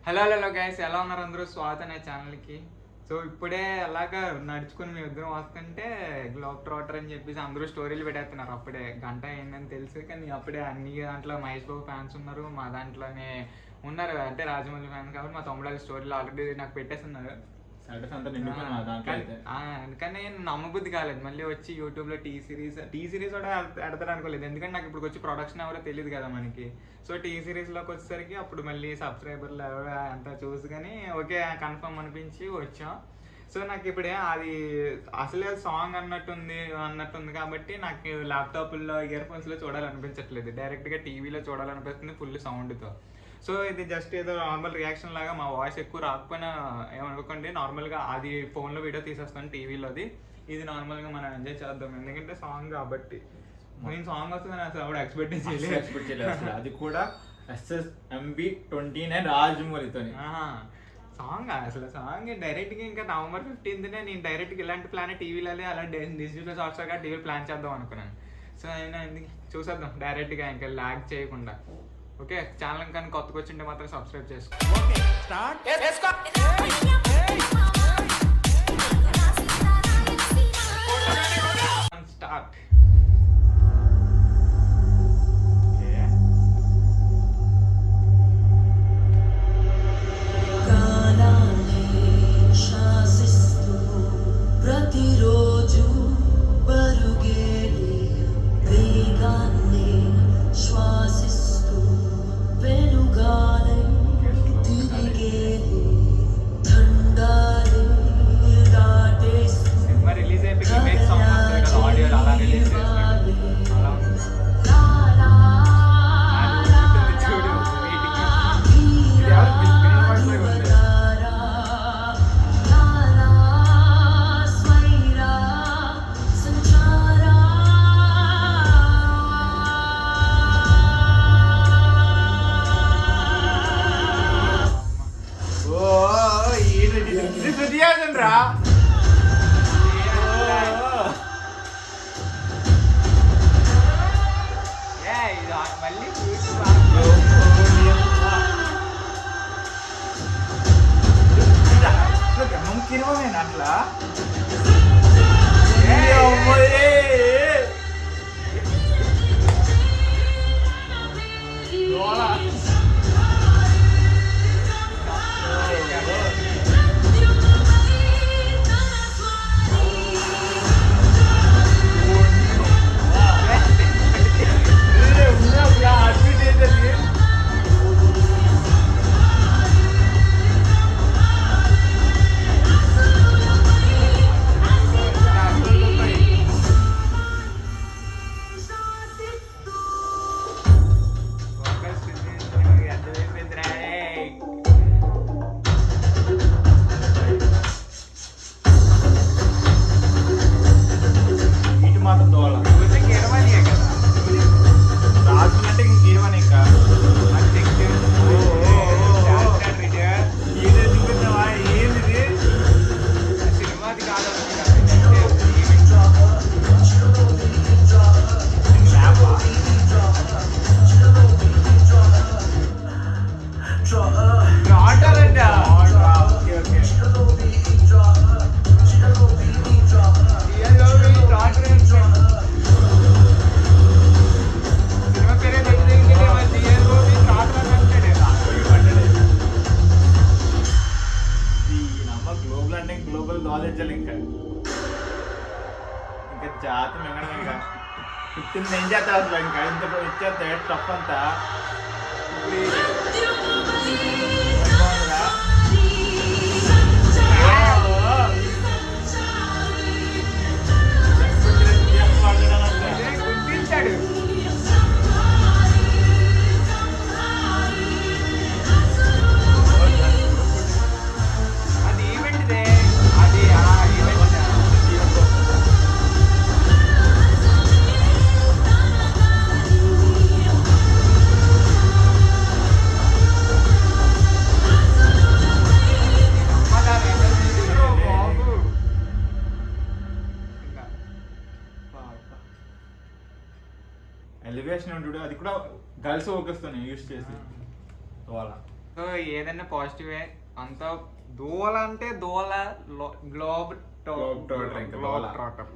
Hello guys, ఎలా ఉన్నారు అందరూ? స్వాగతం నా ఛానల్కి. సో ఇప్పుడే అలాగా నడుచుకుని మీ ఉద్యోగం వస్తుంటే గ్లోబ్ ట్రాటర్ అని చెప్పేసి అందరూ స్టోరీలు పెట్టేస్తున్నారు. అప్పుడే గంట అయిందని తెలుసు, కానీ అప్పుడే అన్ని దాంట్లో మహేష్ బాబు ఫ్యాన్స్ ఉన్నారు, మా దాంట్లోనే ఉన్నారు. అంటే రాజమౌళి ఫ్యాన్స్ కాబట్టి మా తమ్ముడు స్టోరీలు ఆల్రెడీ నాకు పెట్టేస్తున్నారు. కానీ నమ్మబుద్ధి కాలేదు. మళ్ళీ వచ్చి యూట్యూబ్లో టీ సిరీస్ కూడా పెడతారు అనుకోలేదు, ఎందుకంటే నాకు ఇప్పుడు వచ్చి ప్రొడక్షన్ ఎవరో తెలియదు కదా మనకి. సో టీ సిరీస్లోకి వచ్చేసరికి అప్పుడు మళ్ళీ సబ్స్క్రైబర్లు ఎవరో అంతా చూసి కానీ ఓకే కన్ఫర్మ్ అనిపించి వచ్చాం. సో నాకు ఇప్పుడే అది అసలే సాంగ్ అన్నట్టుంది కాబట్టి నాకు ల్యాప్టాప్లో ఇయర్ ఫోన్స్లో చూడాలనిపించట్లేదు, డైరెక్ట్గా టీవీలో చూడాలనిపిస్తుంది ఫుల్ సౌండ్తో. సో ఇది జస్ట్ ఏదో నార్మల్ రియాక్షన్ లాగా, మా వాయిస్ ఎక్కువ రాకపోయినా ఏమనుకోండి, నార్మల్గా అది ఫోన్లో వీడియో తీసేస్తాను టీవీలోది. ఇది నార్మల్గా మనం ఎంజాయ్ చేద్దాం, ఎందుకంటే సాంగ్ కాబట్టి. నేను సాంగ్ వస్తుంది అసలు అప్పుడు ఎక్స్పెక్ట్ చేయలేదు. అది కూడా SSMB 29 రాజమౌళితో సాంగ్. అసలు సాంగ్ డైరెక్ట్గా ఇంకా November 15th నేను డైరెక్ట్గా ఇలాంటి ప్లాన్ టీవీలోనే అలా డిజిటల్ హాట్స్టార్గా టీవీ ప్లాన్ చేద్దాం అనుకున్నాను. సో అయినా ఎందుకు చూసేద్దాం డైరెక్ట్గా, ఇంకా ల్యాగ్ చేయకుండా. ఓకే, ఛానల్ కానీ కొత్తగా వచ్చింటే మాత్రం సబ్స్క్రైబ్ చేసుకో. స్టార్ట్. ప్రతిరోజు బరుగేలే వేగాన్ని శ్వాసిస్తూ వెలుగాలై తిరిగేలే ఠండాలే దాటేస్తూ సినిమా రిలీజ్ అయిపోయి మేక్ సాంగ్ వస్తుంది కదా, ఆడియోలో అలా రిలీజ్ చేసినట్టు అలా ఉంది. చూడు వీటికి ఇది ఎవరు స్క్రీన్ వాయిస్ లాగా ఉంది. రా మళ్ళీ కిరవమేనా అట్లా జాతం ఇంకా 15 ఏం చేస్తా అసలు ఇంకా ఇంత ఇచ్చేస్తే స్టఫ్ అంతా గుర్తించాడు. అది ఈవెంట్దే, అది ఈవెంట్ ఎలివేషన్ ఉంటుంది, అది కూడా గర్ల్స్ వర్కర్స్తో యూజ్ చేసి అలా సో ఏదైనా పాజిటివే. అంతా దోల అంటే దోల గ్లోబ్ Globetrotter ఇంకా దోల.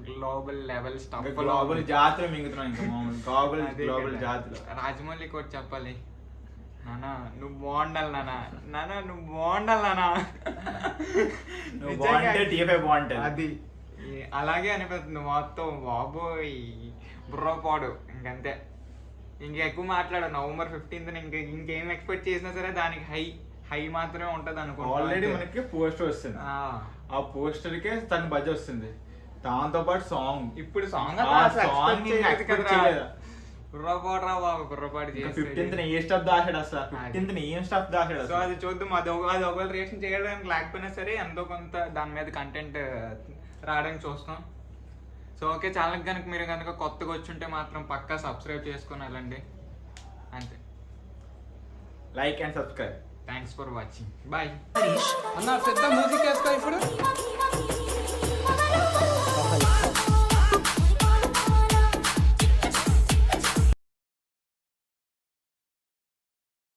Global level stuff. గ్లోబల్ జాతులు మింగుతున్నాం ఇంకా మామూలు గ్లోబల్ జాతులు. రాజమౌళి కూడా చెప్పాలి, నానా నువ్వు బాగుండాలి నానా నువ్వు బాగుండాలి నానా. నువ్వు నిజంగా బాగుంటే టీఎఫ్ఐ బాగుంటుంది. అది అలాగే అనిపిస్తుంది మొత్తం. బాబోయ్ బుర్రపాడు ఇంకంతే. ఇంకా ఎక్కువ మాట్లాడు. నవంబర్ 15th ఇంకేం ఎక్స్పెక్ట్ చేసినా సరే దానికి హై మాత్రమే ఉంటది అనుకో. ఆల్రెడీ మనకి పోస్టర్ వస్తుంది, ఆ పోస్టర్ కే తన బడ్జెట్ వస్తుంది, దాంతో పాటు సాంగ్. ఇప్పుడు సాంగ్ బుర్రపాడు రా బాబు, బుర్రపాడు చేసి 15th ఏ స్టాఫ్ దాచాడు అసలు, 15th ఏం స్టాఫ్ దాచాడు సో అసలు. అది చూద్దాం. అది ఒకవేళ రియాక్షన్ చేయడానికి లేకపోయినా సరే ఎంతో కొంత దాని మీద కంటెంట్ రావడానికి చూస్తాం. సో ఓకే, ఛానల్కి కనుక మీరు కనుక కొత్తగా వచ్చుంటే మాత్రం పక్కా సబ్స్క్రైబ్ చేసుకొని వెళ్ళండి. అంతే. Like and subscribe. Thanks for watching. Bye. అన్న పెద్ద మ్యూజిక్ వేసుకో.